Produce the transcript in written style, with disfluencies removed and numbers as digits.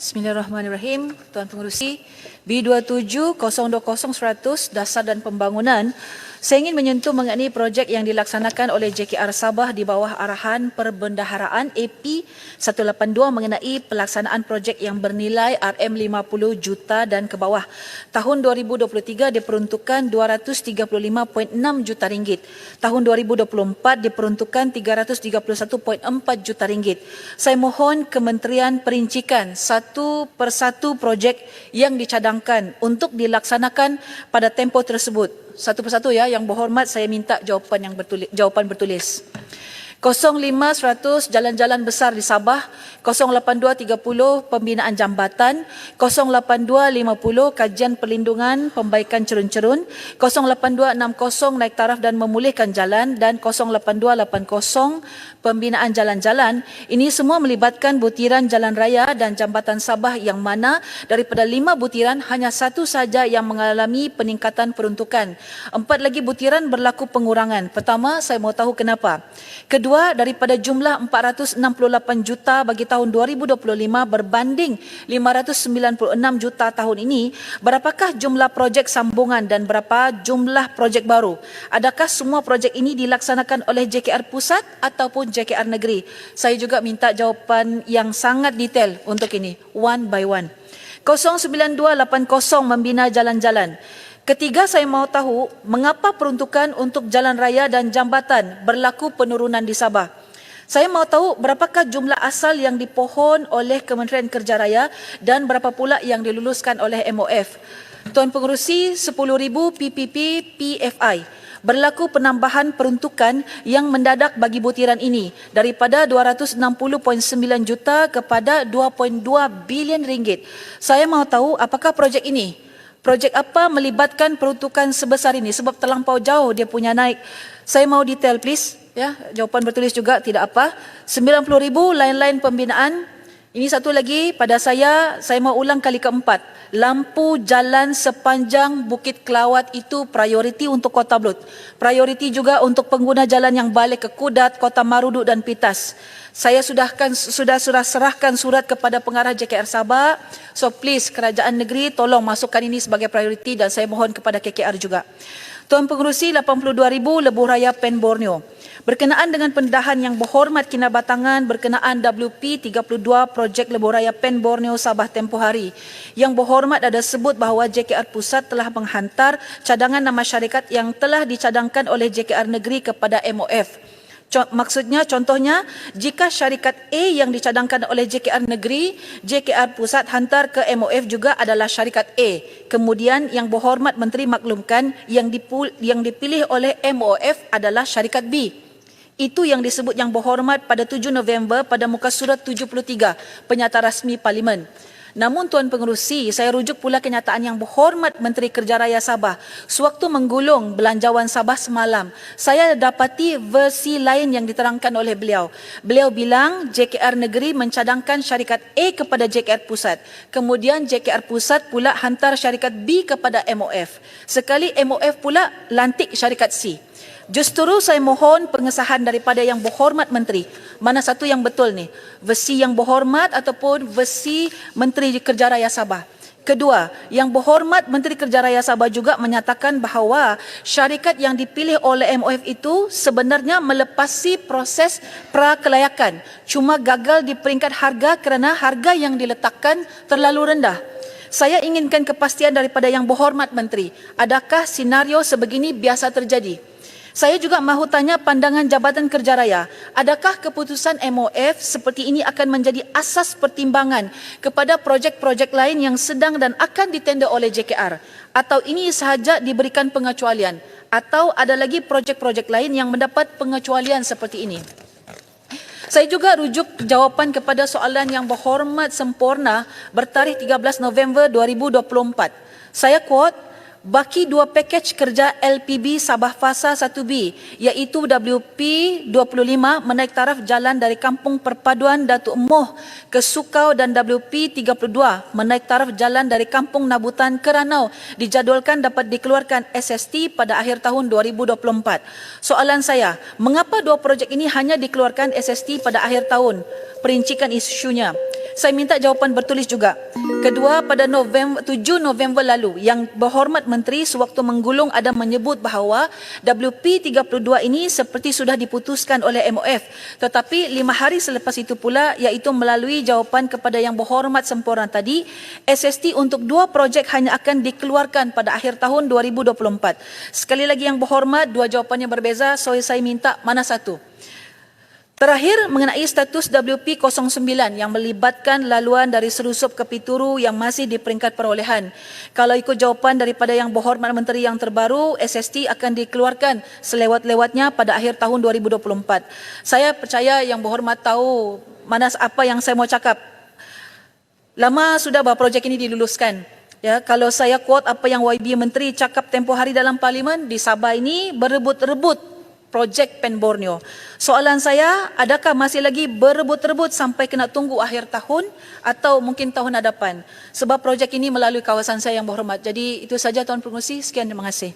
Bismillahirrahmanirrahim. Tuan Pengerusi, B27-020-100 Dasar dan Pembangunan, saya ingin menyentuh mengenai projek yang dilaksanakan oleh JKR Sabah di bawah arahan Perbendaharaan AP 182 mengenai pelaksanaan projek yang bernilai RM50 juta dan ke bawah. Tahun 2023 diperuntukkan 235.6 juta ringgit. Tahun 2024 diperuntukkan 331.4 juta ringgit. Saya mohon Kementerian perincikan satu persatu projek yang dicadangkan untuk dilaksanakan pada tempoh tersebut. Satu persatu ya, yang berhormat saya minta jawapan bertulis. 05-100 jalan-jalan besar di Sabah, 082-30 pembinaan jambatan, 082-50 kajian perlindungan pembaikan cerun-cerun, 082-60 naik taraf dan memulihkan jalan dan 082-80 pembinaan jalan-jalan. Ini semua melibatkan butiran jalan raya dan jambatan Sabah yang mana daripada 5 butiran hanya satu saja yang mengalami peningkatan peruntukan. 4 lagi butiran berlaku pengurangan. Pertama, saya mau tahu kenapa. Kedua, daripada jumlah 468 juta bagi tahun 2025 berbanding 596 juta tahun ini, berapakah jumlah projek sambungan dan berapa jumlah projek baru? Adakah semua projek ini dilaksanakan oleh JKR Pusat ataupun JKR Negeri? Saya juga minta jawapan yang sangat detail untuk ini, one by one. 09280 membina jalan-jalan. Ketiga, saya mau tahu mengapa peruntukan untuk jalan raya dan jambatan berlaku penurunan di Sabah. Saya mau tahu berapakah jumlah asal yang dipohon oleh Kementerian Kerja Raya dan berapa pula yang diluluskan oleh MOF. Tuan Pengerusi, 10,000 PPP PFI. Berlaku penambahan peruntukan yang mendadak bagi butiran ini daripada 260.9 juta kepada 2.2 bilion ringgit. Saya mau tahu apakah projek ini? Projek apa melibatkan peruntukan sebesar ini? Sebab terlampau jauh dia punya naik. Saya mau detail please. Ya, jawapan bertulis juga tidak apa. 90,000 lain-lain pembinaan. Ini satu lagi pada saya mau ulang kali keempat. Lampu jalan sepanjang Bukit Kelawat itu prioriti untuk Kota Belud. Prioriti juga untuk pengguna jalan yang balik ke Kudat, Kota Maruduk dan Pitas. Saya sudah serahkan surat kepada pengarah JKR Sabah. So please kerajaan negeri tolong masukkan ini sebagai prioriti dan saya mohon kepada KKR juga. Tuan Pengerusi, 82,000 Lebuh Raya Pen Borneo. Berkenaan dengan pendedahan yang berhormat kinabatangan berkenaan WP 32 projek Lebuh Raya Pen Borneo Sabah tempoh hari. Yang berhormat ada sebut bahawa JKR Pusat telah menghantar cadangan nama syarikat yang telah dicadangkan oleh JKR Negeri kepada MOF. Maksudnya, contohnya, jika syarikat A yang dicadangkan oleh JKR Negeri, JKR Pusat hantar ke MOF juga adalah syarikat A. Kemudian yang berhormat Menteri maklumkan yang dipilih oleh MOF adalah syarikat B. Itu yang disebut yang berhormat pada 7 November pada muka surat 73, Penyata Rasmi Parlimen. Namun Tuan Pengerusi, saya rujuk pula kenyataan yang berhormat Menteri Kerja Raya Sabah. Sewaktu menggulung Belanjawan Sabah semalam, saya dapati versi lain yang diterangkan oleh beliau. Beliau bilang JKR Negeri mencadangkan syarikat A kepada JKR Pusat. Kemudian JKR Pusat pula hantar syarikat B kepada MOF. Sekali MOF pula lantik syarikat C. Justru saya mohon pengesahan daripada yang berhormat Menteri. Mana satu yang betul ni? Versi yang berhormat ataupun versi Menteri Kerja Raya Sabah? Kedua, yang berhormat Menteri Kerja Raya Sabah juga menyatakan bahawa syarikat yang dipilih oleh MOF itu sebenarnya melepasi proses prakelayakan. Cuma gagal di peringkat harga kerana harga yang diletakkan terlalu rendah. Saya inginkan kepastian daripada yang berhormat Menteri. Adakah senario sebegini biasa terjadi? Saya juga mahu tanya pandangan Jabatan Kerja Raya. Adakah keputusan MOF seperti ini akan menjadi asas pertimbangan kepada projek-projek lain yang sedang dan akan ditender oleh JKR? Atau ini sahaja diberikan pengecualian? Atau ada lagi projek-projek lain yang mendapat pengecualian seperti ini? Saya juga rujuk jawapan kepada soalan yang berhormat sempurna bertarikh 13 November 2024. Saya quote, baki 2 pakej kerja LPB Sabah Fasa 1B iaitu WP 25 menaik taraf jalan dari Kampung Perpaduan Datuk Moh ke Sukau dan WP 32 menaik taraf jalan dari Kampung Nabutan ke Ranau dijadualkan dapat dikeluarkan SST pada akhir tahun 2024. Soalan saya, mengapa 2 projek ini hanya dikeluarkan SST pada akhir tahun? Perincikan isunya. saya minta jawapan bertulis juga. Kedua, pada 7 November lalu, Yang Berhormat Menteri sewaktu menggulung ada menyebut bahawa WP32 ini seperti sudah diputuskan oleh MOF. Tetapi 5 hari selepas itu pula, iaitu melalui jawapan kepada Yang Berhormat sempurna tadi, SST untuk 2 projek hanya akan dikeluarkan pada akhir tahun 2024. Sekali lagi Yang Berhormat, 2 jawapannya berbeza, so saya minta mana satu? Terakhir, mengenai status WP09 yang melibatkan laluan dari Serusup ke Pituru yang masih di peringkat perolehan. Kalau ikut jawapan daripada Yang Berhormat Menteri yang terbaru, SST akan dikeluarkan selewat-lewatnya pada akhir tahun 2024. Saya percaya Yang Berhormat tahu mana apa yang saya mau cakap. Lama sudah bahawa projek ini diluluskan. Ya, kalau saya quote apa yang YB Menteri cakap tempoh hari dalam Parlimen, di Sabah ini berebut-rebut projek Pen Borneo. Soalan saya, adakah masih lagi berebut-rebut sampai kena tunggu akhir tahun atau mungkin tahun hadapan? Sebab projek ini melalui kawasan saya Yang Berhormat. Jadi itu saja Tuan Pengerusi. Sekian, terima kasih.